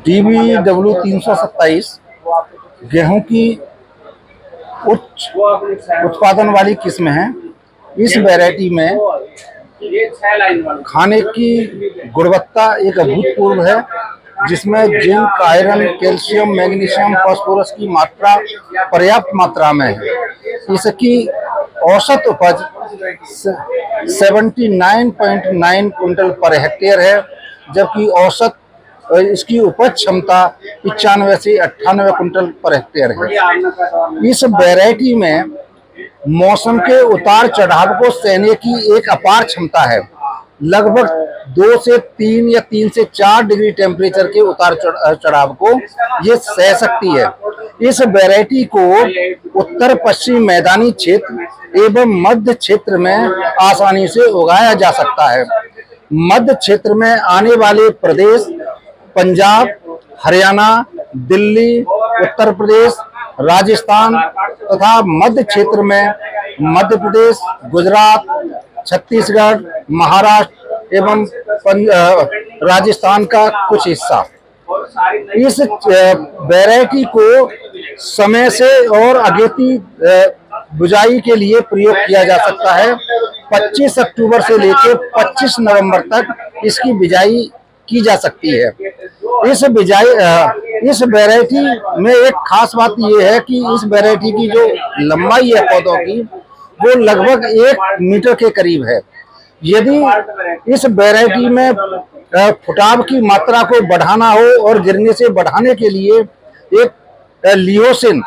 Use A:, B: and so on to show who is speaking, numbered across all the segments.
A: DBW 327 गेहूं की उच्च उत्पादन वाली किस्म है। इस वैरायटी में खाने की गुणवत्ता एक अभूतपूर्व है, जिसमें zinc, iron, calcium, magnesium, phosphorus की मात्रा पर्याप्त मात्रा में है। इसकी औसत उपज 79.9 कुंटल पर हेक्टेयर है, जबकि औसत इसकी उपज क्षमता 95 से 98 कुंटल पर हेक्टेयर है। इस वैरायटी में मौसम के उतार चढ़ाव को सहने की एक अपार क्षमता है। लगभग 2 से 3 या 3 से 4 डिग्री टेम्परेचर के उतार चढ़ाव को ये सह सकती है। इस वैरायटी को उत्तर पश्चिम मैदानी क्षेत्र एवं मध्य क्षेत्र में आसानी से उगाया जा सकता है। मध्य क्षेत्र में आने वाले प्रदेश पंजाब, हरियाणा, दिल्ली, उत्तर प्रदेश, राजस्थान तथा मध्य क्षेत्र में मध्य प्रदेश, गुजरात, छत्तीसगढ़, महाराष्ट्र एवं राजस्थान का कुछ हिस्सा। इस वैरायटी को समय से और अगेती बुआई के लिए प्रयोग किया जा सकता है। 25 अक्टूबर से लेकर 25 नवंबर तक इसकी बिजाई की जा सकती है। इस वैरायटी में एक खास बात यह है कि इस वैरायटी की जो लंबाई है पौधों की, वो लगभग 1 मीटर के करीब है। यदि इस वैरायटी में फुटाव की मात्रा को बढ़ाना हो और गिरने से बढ़ाने के लिए एक लियोसिन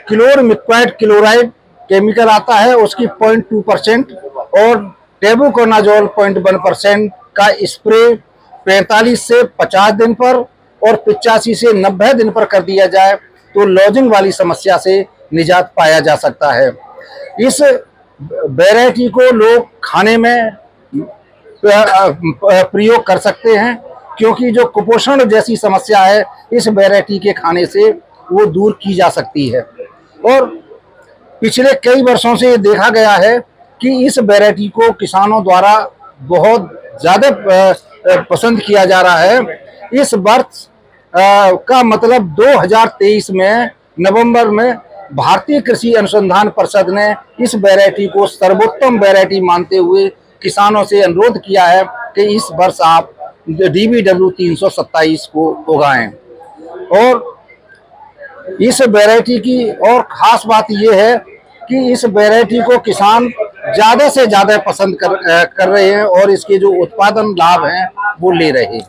A: क्लोरमिक्वाइड क्लोराइड केमिकल आता है, उसकी 0.2% और टेबुकोनाजोल 0.1% का स्प्रे 45 से 50 दिन पर और 85 से 90 दिन पर कर दिया जाए तो लॉजिंग वाली समस्या से निजात पाया जा सकता है। इस वैरायटी को लोग खाने में प्रयोग कर सकते हैं, क्योंकि जो कुपोषण जैसी समस्या है इस वैरायटी के खाने से वो दूर की जा सकती है। और पिछले कई वर्षों से ये देखा गया है कि इस वैरायटी को किसानों द्वारा बहुत ज़्यादा पसंद किया जा रहा है। इस वर्ष का मतलब 2023 में नवंबर में भारतीय कृषि अनुसंधान परिषद ने इस वैरायटी को सर्वोत्तम वैरायटी मानते हुए किसानों से अनुरोध किया है कि इस वर्ष आप DBW 327 को उगाएं। और इस वैरायटी की और खास बात यह है कि इस वैरायटी को किसान ज़्यादा से ज़्यादा पसंद कर रहे हैं और इसके जो उत्पादन लाभ हैं वो ले रहे हैं।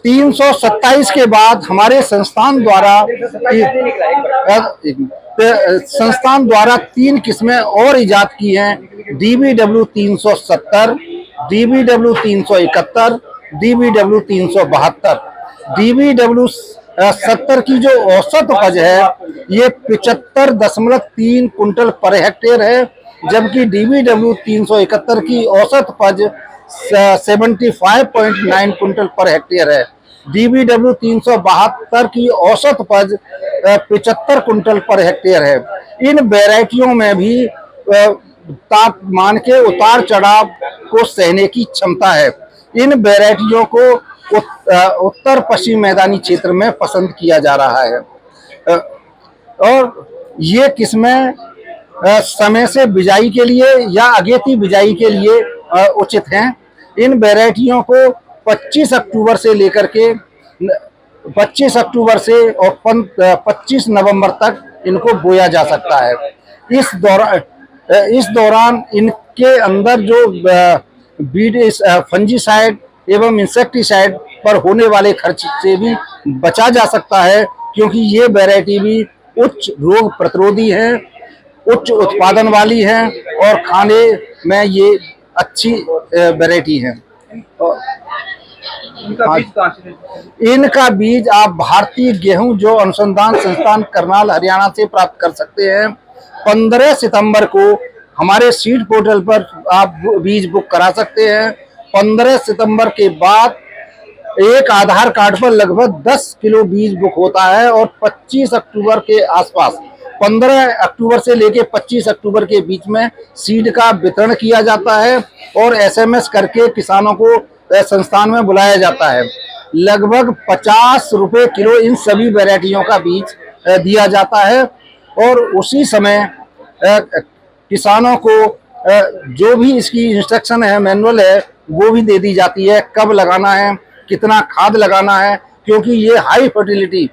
A: 327 के बाद हमारे संस्थान द्वारा 3 किस्में और इजाद की हैं। DBW 370, DBW 371, DBW 372। DBW 70 की जो औसत उपज है ये 75.3 कुंटल पर हेक्टेयर है, जबकि DBW 371 की औसत उपज 75.9 कुंटल पर हेक्टेयर है। DBW 372 की औसत उपज 75 कुंटल पर हेक्टेयर है। इन वैरायटियों में भी तापमान के उतार चढ़ाव को सहने की क्षमता है। इन वैरायटियों को उत्तर पश्चिम मैदानी क्षेत्र में पसंद किया जा रहा है और ये किस्में समय से बिजाई के लिए या अगेती बिजाई के लिए उचित हैं। इन वैरायटियों को 25 अक्टूबर से लेकर के 25 अक्टूबर से और 25 नवंबर तक इनको बोया जा सकता है। इस दौरान इनके अंदर जो फंजीसाइड एवं इंसेक्टिसाइड पर होने वाले खर्च से भी बचा जा सकता है, क्योंकि ये वैरायटी भी उच्च रोग प्रतिरोधी है, उच्च उत्पादन वाली है और खाने में ये अच्छी वैरायटी है। इनका बीज आप भारतीय गेहूं जो अनुसंधान संस्थान करनाल हरियाणा से प्राप्त कर सकते हैं। 15 सितंबर को हमारे सीड पोर्टल पर आप बीज बुक करा सकते हैं। 15 सितंबर के बाद एक आधार कार्ड पर लगभग 10 किलो बीज बुक होता है और 25 अक्टूबर के आसपास 15 अक्टूबर से लेकर 25 अक्टूबर के बीच में सीड का वितरण किया जाता है और एसएमएस करके किसानों को संस्थान में बुलाया जाता है। लगभग 50 रुपए किलो इन सभी वैरायटियों का बीज दिया जाता है और उसी समय किसानों को जो भी इसकी इंस्ट्रक्शन है, मैनुअल है, वो भी दे दी जाती है, कब लगाना है, कितना खाद लगाना है, क्योंकि ये हाई फर्टिलिटी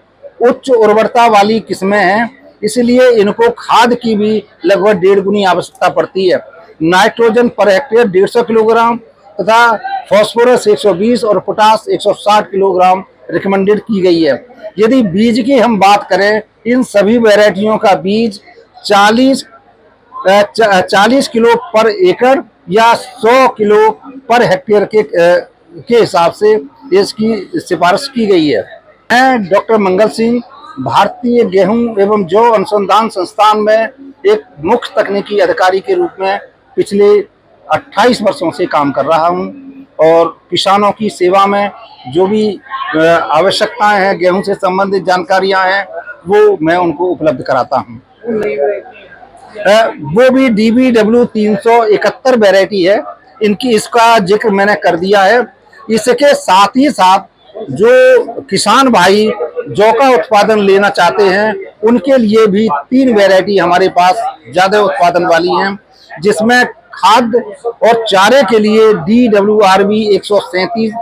A: उच्च उर्वरता वाली किस्में हैं, इसलिए इनको खाद की भी लगभग 1.5 गुनी आवश्यकता पड़ती है। नाइट्रोजन पर हेक्टेयर 150 किलोग्राम तथा फास्फोरस 120 और पोटास 160 किलोग्राम रिकमेंडेड की गई है। यदि बीज की हम बात करें, इन सभी वैरायटियों का बीज 40 किलो पर एकड़ या 100 किलो पर हेक्टेयर के हिसाब से इसकी सिफारिश की गई है। मैं डॉक्टर मंगल सिंह भारतीय गेहूं एवं जौ अनुसंधान संस्थान में एक मुख्य तकनीकी अधिकारी के रूप में पिछले 28 वर्षों से काम कर रहा हूं और किसानों की सेवा में जो भी आवश्यकताएं हैं, गेहूं से संबंधित जानकारियां हैं, वो मैं उनको उपलब्ध कराता हूं। वो भी DBW 371 वैरायटी है इनकी, इसका जिक्र मैंने कर दिया है। इसके साथ ही साथ जो किसान भाई जौ का उत्पादन लेना चाहते हैं, उनके लिए भी 3 वैरायटी हमारे पास ज्यादा उत्पादन वाली हैं, जिसमें खाद्य और चारे के लिए DWRB 137,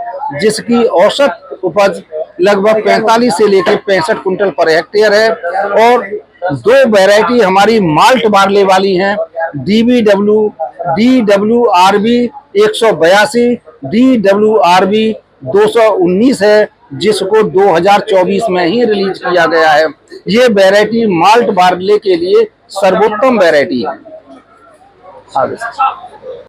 A: जिसकी औसत उपज लगभग 45 से लेकर 65 कुंटल पर हेक्टेयर है, और 2 वैरायटी हमारी माल्ट बार्ले वाली हैं, DWRB 182, DWRB 219 है, जिसको 2024 में ही रिलीज किया गया है। ये वैरायटी माल्ट बार्ले के लिए सर्वोत्तम वैरायटी है।